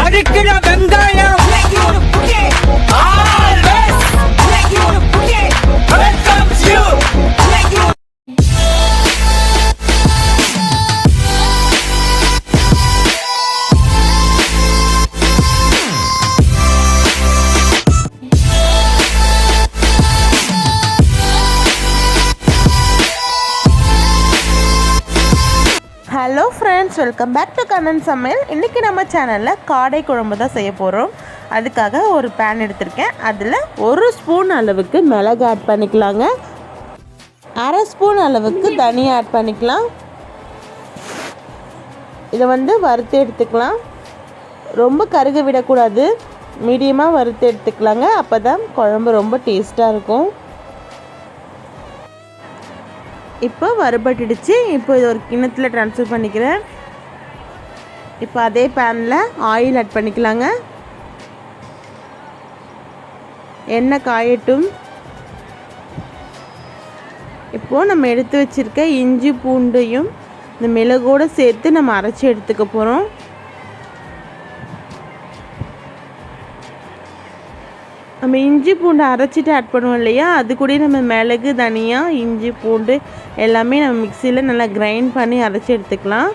அடிக்கிற வெங்காயம் hello friends, welcome back to Kannan Samayal. இன்றைக்கி நம்ம சேனலில் காடை குழம்பு தான் செய்ய போகிறோம். அதுக்காக ஒரு பேன் எடுத்திருக்கேன். அதில் 1 ஸ்பூன் அளவுக்கு மிளகு ஆட் பண்ணிக்கலாங்க. 1/2 ஸ்பூன் அளவுக்கு தனியா ஆட் பண்ணிக்கலாம். இதை வறுத்து எடுத்துக்கலாம். ரொம்ப கருக விடக்கூடாது, மீடியமாக வறுத்து எடுத்துக்கலாங்க. அப்போ தான் குழம்பு ரொம்ப டேஸ்ட்டாக இருக்கும். இப்போ வறுபட்டுடுச்சு. இப்போ இது ஒரு கிண்ணத்தில் ட்ரான்ஸ்ஃபர் பண்ணிக்கிறேன். இப்போ அதே பேனில் ஆயில் ஆட் பண்ணிக்கலாங்க. எண்ணெய் காயட்டும். இப்போது நம்ம எடுத்து வச்சுருக்க இஞ்சி பூண்டையும் இந்த மிளகோடு சேர்த்து நம்ம அரைச்சி எடுத்துக்க போகிறோம். நம்ம இஞ்சி பூண்டு அரைச்சிட்டு ஆட் பண்ணுவோம் இல்லையா, அது கூட நம்ம மிளகு, தனியா, இஞ்சி பூண்டு எல்லாமே நம்ம மிக்சியில் நல்லா கிரைண்ட் பண்ணி அரைச்சி எடுத்துக்கலாம்.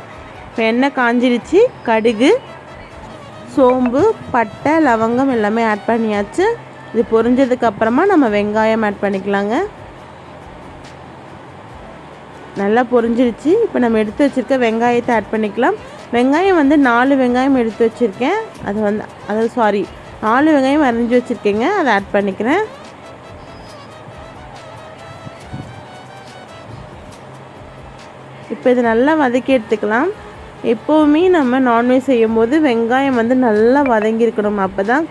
இப்போ எண்ணெய் காஞ்சிடுச்சு. கடுகு, சோம்பு, பட்டை, லவங்கம் எல்லாமே ஆட் பண்ணியாச்சு. இது பொரிஞ்சதுக்கப்புறமா நம்ம வெங்காயம் ஆட் பண்ணிக்கலாங்க. நல்லா பொரிஞ்சிடுச்சு. இப்போ நம்ம எடுத்து வச்சுருக்க வெங்காயத்தை ஆட் பண்ணிக்கலாம். வெங்காயம் 4 வெங்காயம் எடுத்து வச்சுருக்கேன். அது 4 வெங்காயம் அரிஞ்சு வச்சுருக்கேங்க. அதை ஆட் பண்ணிக்கிறேன். இப்போ இது நல்லா வதக்கி எடுத்துக்கலாம். எப்போவுமே நம்ம நான்வெஜ் செய்யும்போது வெங்காயம் நல்லா வதங்கியிருக்கணும். அப்போ தான்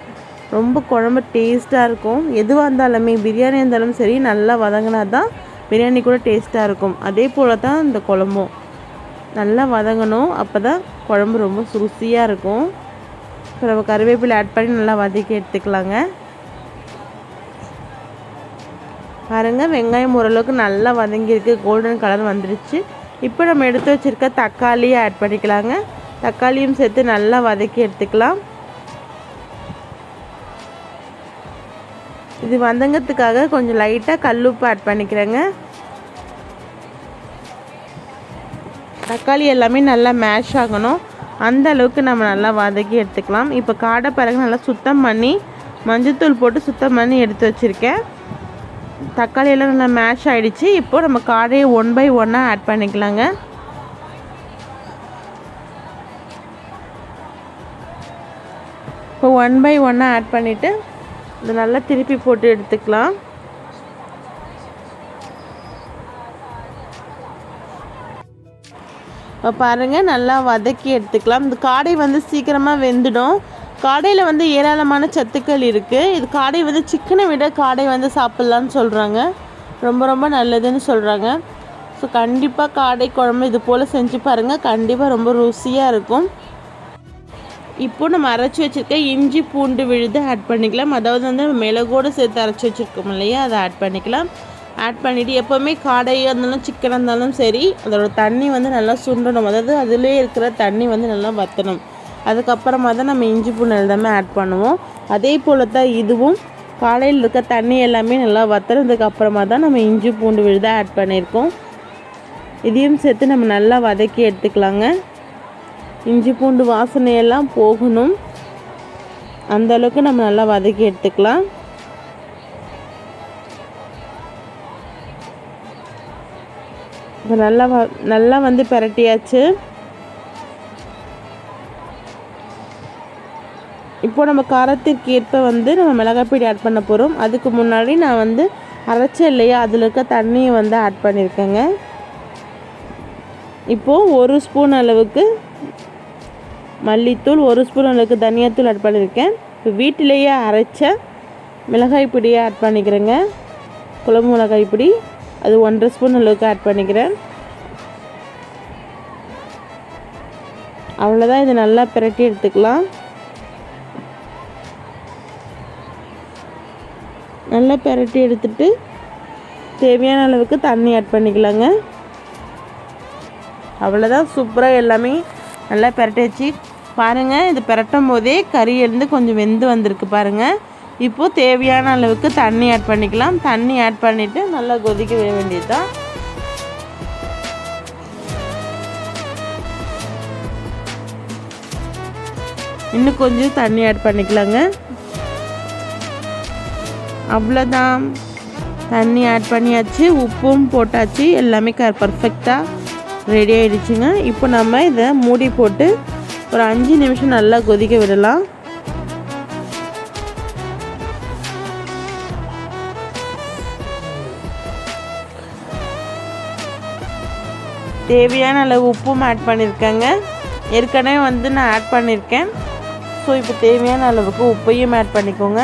ரொம்ப குழம்பு டேஸ்ட்டாக இருக்கும். எதுவாக இருந்தாலுமே, பிரியாணி இருந்தாலும் சரி, நல்லா வதங்கினா தான் பிரியாணி கூட டேஸ்ட்டாக இருக்கும். அதே போல் தான் இந்த குழம்பும் நல்லா வதங்கணும். அப்போ தான் குழம்பு ரொம்ப ருசியாக இருக்கும். இப்போ நம்ம கருவேப்பிலை ஆட் பண்ணி நல்லா வதக்கி எடுத்துக்கலாங்க. பாருங்கள், வெங்காயம் ஓரளவுக்கு நல்லா வதங்கியிருக்கு. கோல்டன் கலர் வந்துடுச்சு. இப்போ நம்ம எடுத்து வச்சுருக்க தக்காளியை ஆட் பண்ணிக்கலாங்க. தக்காளியும் சேர்த்து நல்லா வதக்கி எடுத்துக்கலாம். இது வதங்கிறதுக்காக கொஞ்சம் லைட்டாக கல்லுப்பு ஆட் பண்ணிக்கிறேங்க. தக்காளி எல்லாமே நல்லா மேஷ் ஆகணும். அந்த அளவுக்கு நம்ம நல்லா வதக்கி எடுத்துக்கலாம். இப்போ காடை பிறகு நல்லா சுத்தம் பண்ணி மஞ்சள்தூள் போட்டு சுத்தம் பண்ணி எடுத்து வச்சுருக்கேன். தக்காளி எல்லாம் நல்லா மேஷ் ஆகிடுச்சு. இப்போது நம்ம காடையை 1 by 1 ஆட் பண்ணிக்கலாங்க. இப்போ 1 by 1 ஆட் பண்ணிவிட்டு இதை நல்லா திருப்பி போட்டு எடுத்துக்கலாம். இப்போ பாருங்கள், நல்லா வதக்கி எடுத்துக்கலாம். இந்த காடை சீக்கிரமாக வெந்துடும். காடையில் ஏராளமான சத்துக்கள் இருக்குது. இது காடை சிக்கனை விட காடை சாப்பிட்லான்னு சொல்கிறாங்க. ரொம்ப ரொம்ப நல்லதுன்னு சொல்கிறாங்க. ஸோ கண்டிப்பாக காடை குழம்பு இது போல் செஞ்சு பாருங்கள். கண்டிப்பாக ரொம்ப ருசியாக இருக்கும். இப்போது நம்ம அரைச்சி வச்சுருக்க இஞ்சி பூண்டு விழுது ஆட் பண்ணிக்கலாம். அதாவது மிளகோடு சேர்த்து அரைச்சி வச்சுருக்கோம் இல்லையா, அதை ஆட் பண்ணிக்கலாம். ஆட் பண்ணிவிட்டு எப்போவுமே காடையாக இருந்தாலும் சிக்கனாக இருந்தாலும் சரி, அதோட தண்ணி நல்லா சுண்டணும். அதாவது அதிலே இருக்கிற தண்ணி நல்லா வற்றணும். அதுக்கப்புறமா தான் நம்ம இஞ்சி பூண்டு எல்லாமே ஆட் பண்ணுவோம். அதே போல் தான் இதுவும் காடையில் இருக்க தண்ணி எல்லாமே நல்லா வற்றுறதுக்கு அப்புறமா தான் நம்ம இஞ்சி பூண்டு விழுதை ஆட் பண்ணியிருக்கோம். இதையும் சேர்த்து நம்ம நல்லா வதக்கி எடுத்துக்கலாங்க. இஞ்சி பூண்டு வாசனையெல்லாம் போகணும். அந்தளவுக்கு நம்ம நல்லா வதக்கி எடுத்துக்கலாம். இப்போ நல்லா பிரட்டியாச்சு. இப்போ நம்ம காரத்திற்கு ஏற்ப நம்ம மிளகாய் பொடி ஆட் பண்ண போகிறோம். அதுக்கு முன்னாடி நான் அரைச்ச இல்லையா, அதில் இருக்க தண்ணியை ஆட் பண்ணியிருக்கேங்க. இப்போது 1 ஸ்பூன் அளவுக்கு மல்லித்தூள், 1 ஸ்பூன் அளவுக்கு தனியாத்தூள் ஆட் பண்ணியிருக்கேன். இப்போ வீட்டிலேயே அரைச்ச மிளகாய் பொடியை ஆட் பண்ணிக்கிறேங்க. குழம்பு மிளகாய் பொடி அது 1.5 ஸ்பூன் அளவுக்கு ஆட் பண்ணிக்கிறேன். அவ்வளோதான். இதை நல்லா பிரட்டி எடுத்துக்கலாம். நல்லா பிரட்டி எடுத்துட்டு தேவையான அளவுக்கு தண்ணி ஆட் பண்ணிக்கலாங்க. அவ்வளோதான். சூப்பராக எல்லாமே நல்லா பிரட்டி வச்சு பாருங்கள், இது பிரட்டும் போதே கறி இருந்து கொஞ்சம் வெந்து வந்திருக்கு பாருங்கள். இப்போது தேவையான அளவுக்கு தண்ணி ஆட் பண்ணிக்கலாம். தண்ணி ஆட் பண்ணிவிட்டு நல்லா கொதிக்க விட வேண்டியது தான். இன்னும் கொஞ்சம் தண்ணி ஆட் பண்ணிக்கலாங்க. அவ்வளோதான், தண்ணி ஆட் பண்ணியாச்சு, உப்பும் போட்டாச்சு, எல்லாமே பர்ஃபெக்டாக ரெடி ஆகிடுச்சுங்க. இப்போ நம்ம இதை மூடி போட்டு ஒரு 5 நிமிஷம் நல்லா கொதிக்க விடலாம். தேவையான அளவு உப்பும் ஆட் பண்ணியிருக்கேங்க. ஏற்கனவே நான் ஆட் பண்ணியிருக்கேன். ஸோ இப்போ தேவையான அளவுக்கு உப்பையும் ஆட் பண்ணிக்கோங்க.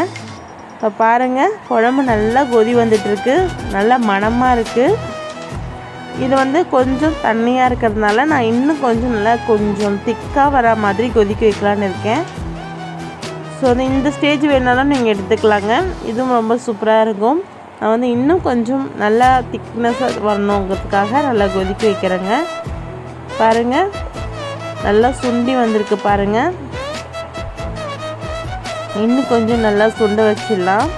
இப்போ பாருங்கள், குழம்பு நல்லா கொதி வந்துட்டுருக்கு, நல்லா மணமாக இருக்குது. இது கொஞ்சம் தண்ணியாக இருக்கிறதுனால நான் இன்னும் கொஞ்சம் திக்காக வர மாதிரி கொதிக்க வைக்கலான்னு இருக்கேன். ஸோ இந்த ஸ்டேஜ் வேணாலும் நீங்கள் எடுத்துக்கலாங்க. இதுவும் ரொம்ப சூப்பராக இருக்கும். நான் இன்னும் கொஞ்சம் நல்லா திக்னஸாக வரணுங்கிறதுக்காக நல்லா கொதிக்க வைக்கிறேங்க. பாருங்கள், நல்லா சுண்டி வந்திருக்கு பாருங்கள். இன்னும் கொஞ்சம் நல்லா சுண்ட வச்சிடலாம்.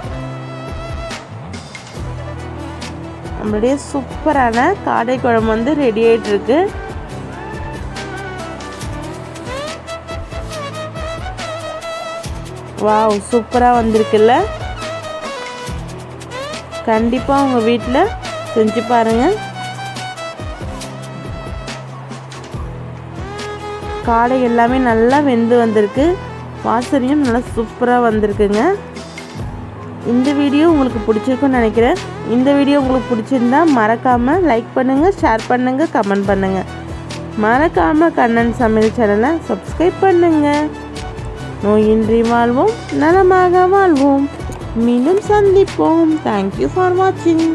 நம்மளுடைய சூப்பரான காடை குழம்பு ரெடி ஆகிட்டுருக்கு. வாவ், சூப்பராக வந்திருக்குல்ல. கண்டிப்பாக உங்கள் வீட்டில் செஞ்சு பாருங்கள். காடை எல்லாமே நல்லா வெந்து வந்திருக்கு, வாசனையும் நல்லா சூப்பராக வந்திருக்குங்க. இந்த வீடியோ உங்களுக்கு பிடிச்சிருக்குன்னு நினைக்கிறேன். இந்த வீடியோ உங்களுக்கு பிடிச்சிருந்தா மறக்காமல் லைக் பண்ணுங்கள், ஷேர் பண்ணுங்கள், கமெண்ட் பண்ணுங்கள். மறக்காமல் கண்ணன் சமையல் சேனலை சப்ஸ்கிரைப் பண்ணுங்கள். நோயின்றி வாழ்வோம், நலமாக வாழ்வோம். மீண்டும் சந்திப்போம். தேங்க்யூ ஃபார் வாட்சிங்.